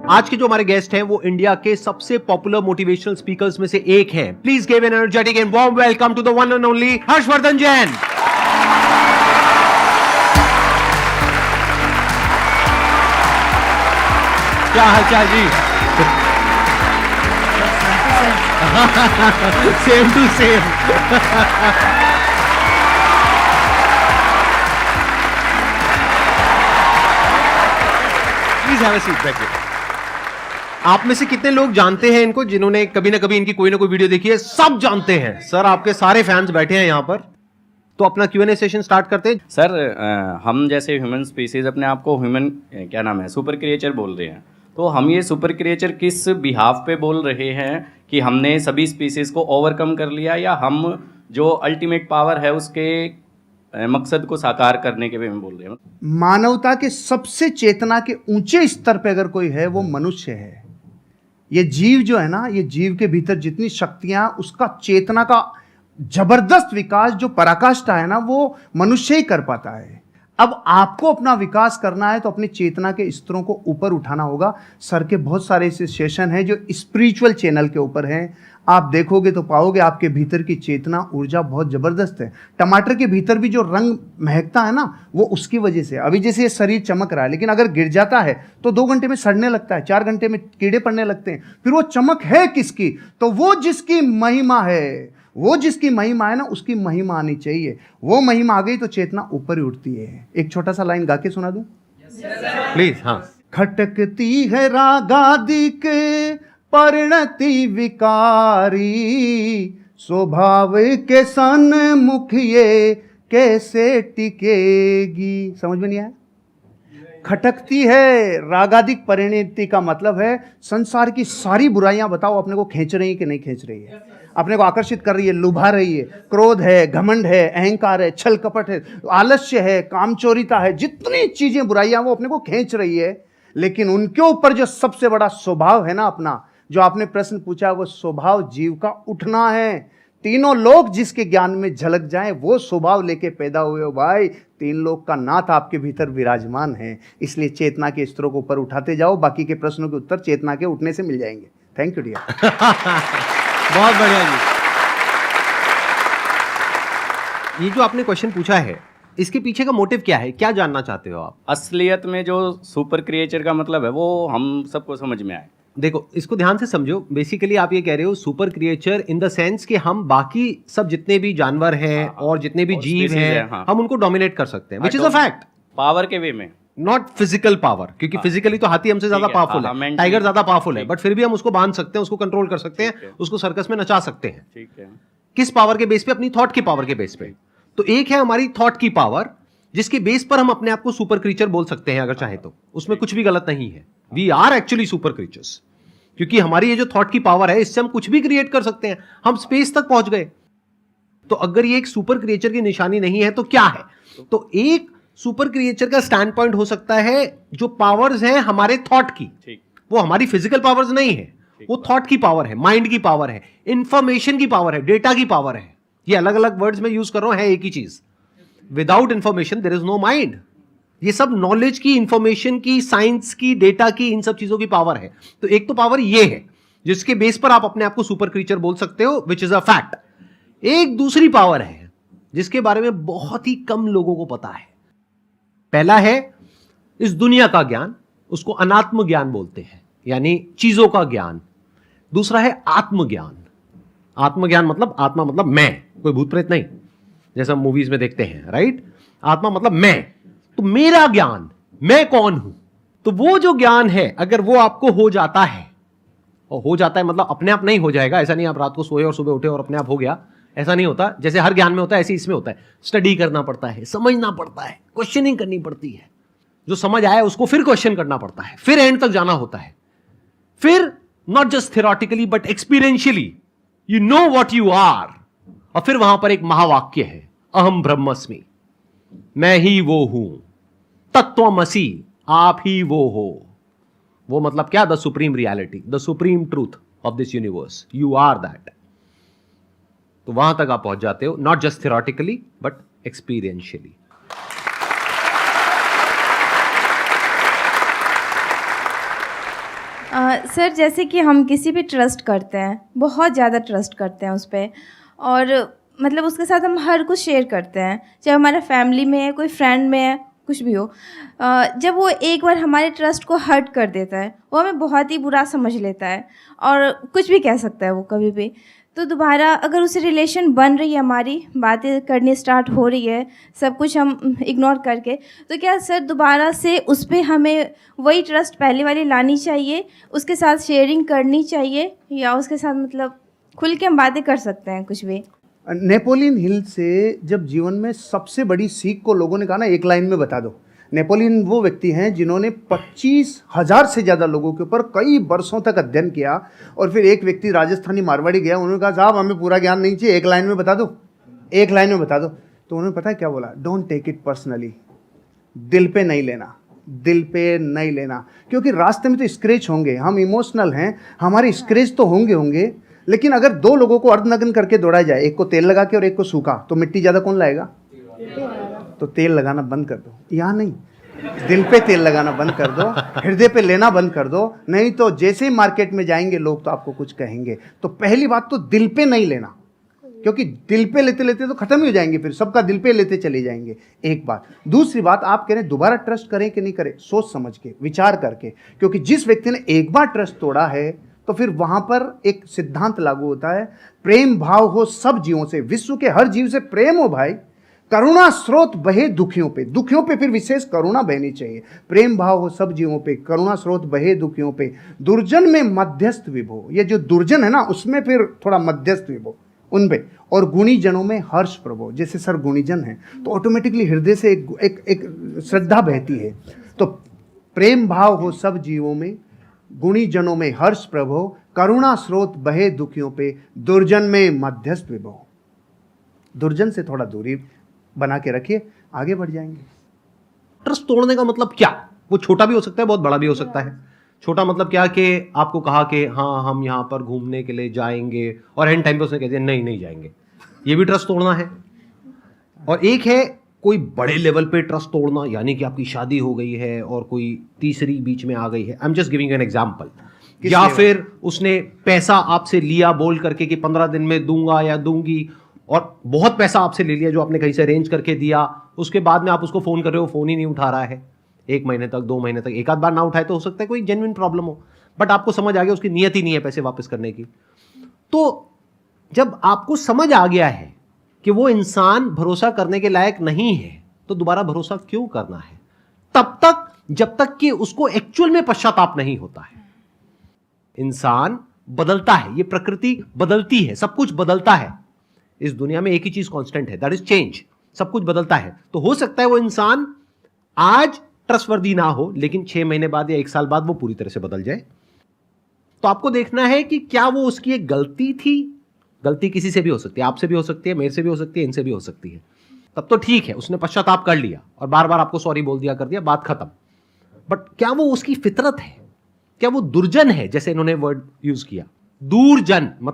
आज के जो हमारे गेस्ट हैं वो इंडिया के सबसे पॉपुलर मोटिवेशनल स्पीकर्स में से एक हैं। Please give an energetic and warm welcome to the one and only Harshvardhan Jain. क्या हालचाल जी? Same to same. Please have a seat back. आप में से कितने लोग जानते हैं इनको, जिन्होंने कभी ना कभी इनकी कोई ना कोई वीडियो देखी है? सब जानते हैं सर, आपके सारे फैंस बैठे हैं यहां पर। तो अपना Q&A सेशन स्टार्ट करते हैं। सर हम जैसे ह्यूमन स्पीसीज अपने आप को ह्यूमन क्या नाम है सुपर क्रिएचर बोल रहे हैं, तो हम ये सुपर क्रिएचर किस बिहाफ पे बोल रहे हैं कि हमने सभी स्पीसीज को ओवरकम कर लिया, या हम जो अल्टीमेट पावर है उसके मकसद को साकार करने के वे में बोल रहे हैं? मानवता के सबसे चेतना के ऊंचे स्तर पे अगर कोई है वो मनुष्य है। ये जीव जो है ना, ये जीव के भीतर जितनी शक्तियां, उसका चेतना का जबरदस्त विकास जो पराकाष्ठा है ना, वो मनुष्य ही कर पाता है। अब आपको अपना विकास करना है तो अपनी चेतना के स्तरों को ऊपर उठाना होगा। सर के बहुत सारे ऐसे सेशन हैं जो स्पिरिचुअल चैनल के ऊपर हैं, आप देखोगे तो पाओगे आपके भीतर की चेतना ऊर्जा बहुत जबरदस्त है। टमाटर के भीतर भी जो रंग महकता है ना, वो उसकी वजह से। अभी जैसे ये शरीर चमक रहा है, लेकिन अगर गिर जाता है तो 2 घंटे में सड़ने लगता है, 4 घंटे में कीड़े पड़ने लगते हैं। फिर वो चमक है किसकी? तो वो जिसकी महिमा है, वो जिसकी महिमा है ना, उसकी महिमा आनी चाहिए। वो महिमा आ गई तो चेतना ऊपर ही उठती है। एक छोटा सा लाइन गा के सुना दूं प्लीज? हाँ। खटकती है रागादि के परिणति विकारी, स्वभाव के सन्मुख ये कैसे टिकेगी। समझ में नहीं आया? खटकती है रागादिक परिणति का मतलब है संसार की सारी बुराइयां बताओ अपने को खींच रही है कि नहीं खींच रही है, अपने को आकर्षित कर रही है, लुभा रही है। क्रोध है, घमंड है, अहंकार है, छल कपट है, आलस्य है, कामचोरिता है, जितनी चीजें बुराइयां वो अपने को खींच रही है। लेकिन उनके ऊपर जो सबसे बड़ा स्वभाव है ना अपना, जो आपने प्रश्न पूछा, वो स्वभाव जीव का उठना है। तीनों लोग जिसके ज्ञान में झलक जाएं, वो स्वभाव लेके पैदा हुए हो भाई। 3 लोग का नाथ आपके भीतर विराजमान है। इसलिए चेतना के स्तरों को ऊपर उठाते जाओ, बाकी के प्रश्नों के उत्तर चेतना के उठने से मिल जाएंगे। Thank you dear. बहुत बढ़िया जी। ये जो आपने क्वेश्चन पूछा है, इसके पीछे का मोटिव क्या है? क्या जानना चाहते हो आप? असलियत में जो सुपर क्रिएचर का मतलब है वो हम सबको समझ में आए। देखो, इसको ध्यान से समझो। बेसिकली आप ये कह रहे हो super creature in the sense कि हम बाकी सब जितने भी जानवर हैं और जितने भी जीव हैं, हम उनको डोमिनेट कर सकते हैं, which is a fact. Power के वे में, नॉट फिजिकल पावर, क्योंकि फिजिकली तो हाथी हमसे ज्यादा पावरफुल है, टाइगर ज्यादा पावरफुल है, बट फिर भी हम उसको बांध सकते हैं, उसको कंट्रोल कर सकते हैं, उसको सर्कस में नचा सकते हैं। ठीक है। किस पावर के बेस पे? अपनी थॉट की पावर के बेस पे। तो एक है हमारी थॉट की पावर, जिसके बेस पर हम अपने आप को सुपर क्रीचर बोल सकते हैं अगर चाहे तो। उसमें कुछ भी गलत नहीं है। We are actually super creatures, क्योंकि हमारी ये जो थॉट की पावर है, इससे हम कुछ भी क्रिएट कर सकते हैं। हम स्पेस तक पहुंच गए। तो अगर ये एक सुपर क्रिएचर की निशानी नहीं है तो क्या है? तो एक सुपर क्रिएचर का स्टैंड पॉइंट हो सकता है जो पावर्स हैं हमारे थॉट की, वो हमारी फिजिकल पावर्स नहीं है, वो थॉट की पावर है, माइंड की पावर है, इंफॉर्मेशन की पावर है, डेटा की पावर है। ये अलग अलग वर्ड्स में यूज कर रहा हूं, है एक ही चीज। Without information there is no mind. ये सब नॉलेज की, इंफॉर्मेशन की, साइंस की, डेटा की, इन सब चीजों की पावर है। तो एक तो पावर ये है जिसके बेस पर आप अपने आप को सुपर क्रीचर बोल सकते हो, विच इज अ फैक्ट। एक दूसरी पावर है जिसके बारे में बहुत ही कम लोगों को पता है। पहला है इस दुनिया का ज्ञान, उसको अनात्म ज्ञान बोलते हैं, यानी चीजों का ज्ञान। दूसरा है आत्मज्ञान। आत्मज्ञान मतलब, आत्मा मतलब मैं, कोई भूत प्रेत नहीं, जैसा हम मूवीज में देखते हैं, राइट? आत्मा मतलब मैं, तो मेरा ज्ञान, मैं कौन हूं। तो वो जो ज्ञान है, अगर वो आपको हो जाता है, और हो जाता है मतलब अपने आप नहीं हो जाएगा, ऐसा नहीं आप रात को सोए और सुबह उठे और अपने आप हो गया, ऐसा नहीं होता। जैसे हर ज्ञान में होता है, ऐसे इसमें होता है। स्टडी करना पड़ता है, समझना पड़ता है, क्वेश्चनिंग करनी पड़ती है। जो समझ आया उसको फिर क्वेश्चन करना पड़ता है, फिर एंड तक जाना होता है। फिर not just theoretically but experientially you know what you are. और फिर वहां पर एक महावाक्य है, अहम ब्रह्मस्मि, मैं ही वो हूं, तत्वमसि, आप ही वो हो। वो मतलब क्या? The supreme reality, the supreme truth of this universe, you are that. तो वहां तक आप पहुंच जाते हो, not just theoretically but experientially. Sir जैसे कि हम किसी पे ट्रस्ट करते हैं, बहुत ज़्यादा ट्रस्ट करते हैं उस पर, और मतलब उसके साथ हम हर कुछ शेयर करते हैं, चाहे हमारा फैमिली में है, कोई फ्रेंड में है, कुछ भी हो। जब वो एक बार हमारे ट्रस्ट को हर्ट कर देता है, वो हमें बहुत ही बुरा समझ लेता है और कुछ भी कह सकता है वो कभी भी। तो दोबारा अगर उससे रिलेशन बन रही है, हमारी बातें करनी स्टार्ट हो रही है, सब कुछ हम इग्नोर करके, तो क्या सर दोबारा से उस पर हमें वही ट्रस्ट पहले वाली लानी चाहिए, उसके साथ शेयरिंग करनी चाहिए, या उसके साथ मतलब खुल के हम बातें कर सकते हैं कुछ भी? नेपोलियन हिल से जब जीवन में सबसे बड़ी सीख को लोगों ने कहा ना, एक लाइन में बता दो। नेपोलियन वो व्यक्ति हैं जिन्होंने 25,000 से ज़्यादा लोगों के ऊपर कई वर्षों तक अध्ययन किया, और फिर एक व्यक्ति राजस्थानी मारवाड़ी गया, उन्होंने कहा साहब हमें पूरा ज्ञान नहीं चाहिए, एक लाइन में बता दो, एक लाइन में बता दो। तो उन्होंने पता है क्या बोला? डोंट टेक इट पर्सनली, दिल पे नहीं लेना, दिल पे नहीं लेना, क्योंकि रास्ते में तो स्क्रैच होंगे, हम इमोशनल हैं, हमारे स्क्रैच तो होंगे, लेकिन अगर दो लोगों को अर्धनग्न करके दौड़ा जाए, एक को तेल लगा के और एक को सूखा, तो मिट्टी ज़्यादा कौन लाएगा? तो तेल लगाना बंद कर दो, यहाँ नहीं, दिल पे तेल लगाना बंद कर दो, हृदय पे लेना बंद कर दो, नहीं तो जैसे ही मार्केट में जाएंगे लोग तो आपको कुछ कहेंगे। तो पहली बात तो दिल पे नहीं लेना, क्योंकि दिल पे लेते लेते तो खत्म ही हो जाएंगे, फिर सबका दिल पे लेते चले जाएंगे, एक बात। दूसरी बात, आप कह रहे हैं दोबारा ट्रस्ट करें कि नहीं करें, सोच समझ के, विचार करके, क्योंकि जिस व्यक्ति ने एक बार ट्रस्ट तोड़ा है तो फिर वहां पर एक सिद्धांत लागू होता है, प्रेम भाव हो सब जीवों से, विश्व के हर जीव से प्रेम हो भाई, करुणा स्रोत बहे दुखियों पे, दुखियों पे फिर विशेष करुणा बहनी चाहिए, प्रेम भाव हो सब जीवों पे, करुणा स्रोत बहे दुखियों पे, दुर्जन में मध्यस्थ विभो, ये जो दुर्जन है ना उसमें फिर थोड़ा मध्यस्थ विभो उन पे, और गुणी जनों में हर्ष प्रभो, जैसे सर गुणीजन है तो ऑटोमेटिकली हृदय से एक श्रद्धा बहती है। तो प्रेम भाव हो सब जीवों में, गुणी जनों में हर्ष प्रभो, करुणा स्रोत बहे दुखियों पे, दुर्जन में मध्यस्थ विभो। दुर्जन से थोड़ा दूरी बना के रखिए, आगे बढ़ जाएंगे। ट्रस्ट तोड़ने का मतलब क्या? वो छोटा भी हो सकता है, बहुत बड़ा भी हो सकता है। छोटा मतलब क्या कि आपको कहा कि हाँ हम यहाँ पर घूमने के लिए जाएंगे, और एंड टाइम पे उसने कह दिया नहीं जाएंगे, ये भी ट्रस्ट तोड़ना है। और एक है कोई बड़े लेवल पे ट्रस्ट तोड़ना, यानी कि आपकी शादी हो गई है और कोई तीसरी बीच में आ गई है, I am just giving an example, या फिर उसने पैसा आपसे लिया बोल करके कि 15 दिन में दूंगा या दूंगी, और बहुत पैसा आपसे ले लिया जो आपने कहीं से अरेंज करके दिया, उसके बाद में आप उसको फोन कर रहे हो, फोन ही नहीं उठा रहा है 1 महीने तक, 2 महीने तक, एक आध बार ना उठाए तो हो सकता है कोई जेन्युइन प्रॉब्लम हो, बट आपको समझ आ गया उसकी नियत ही नहीं है पैसे वापस करने की। तो जब आपको समझ आ गया है कि वो इंसान भरोसा करने के लायक नहीं है, तो दोबारा भरोसा क्यों करना है? तब तक जब तक कि उसको एक्चुअल में पश्चाताप नहीं होता है। इंसान बदलता है, ये प्रकृति बदलती है, सब कुछ बदलता है, इस दुनिया में एक ही चीज कांस्टेंट है, दैट इज चेंज, सब कुछ बदलता है। तो हो सकता है वो इंसान आज ट्रस्टवर्दी ना हो, लेकिन 6 महीने बाद या 1 साल बाद वो पूरी तरह से बदल जाए। तो आपको देखना है कि क्या वो उसकी एक गलती थी, गलती किसी से भी हो सकती है, आपसे भी हो सकती है, मेरे से भी हो सकती है, इनसे भी हो सकती है, तब तो ठीक है, उसने पश्चाताप कर लिया और बार बार आपको सॉरी बोल दिया, कर दिया, बात खत्म। बट क्या वो उसकी फितरत है? क्या वो दुर्जन है, जैसे इन्होंने वर्ड यूज किया, दूरजन मतलब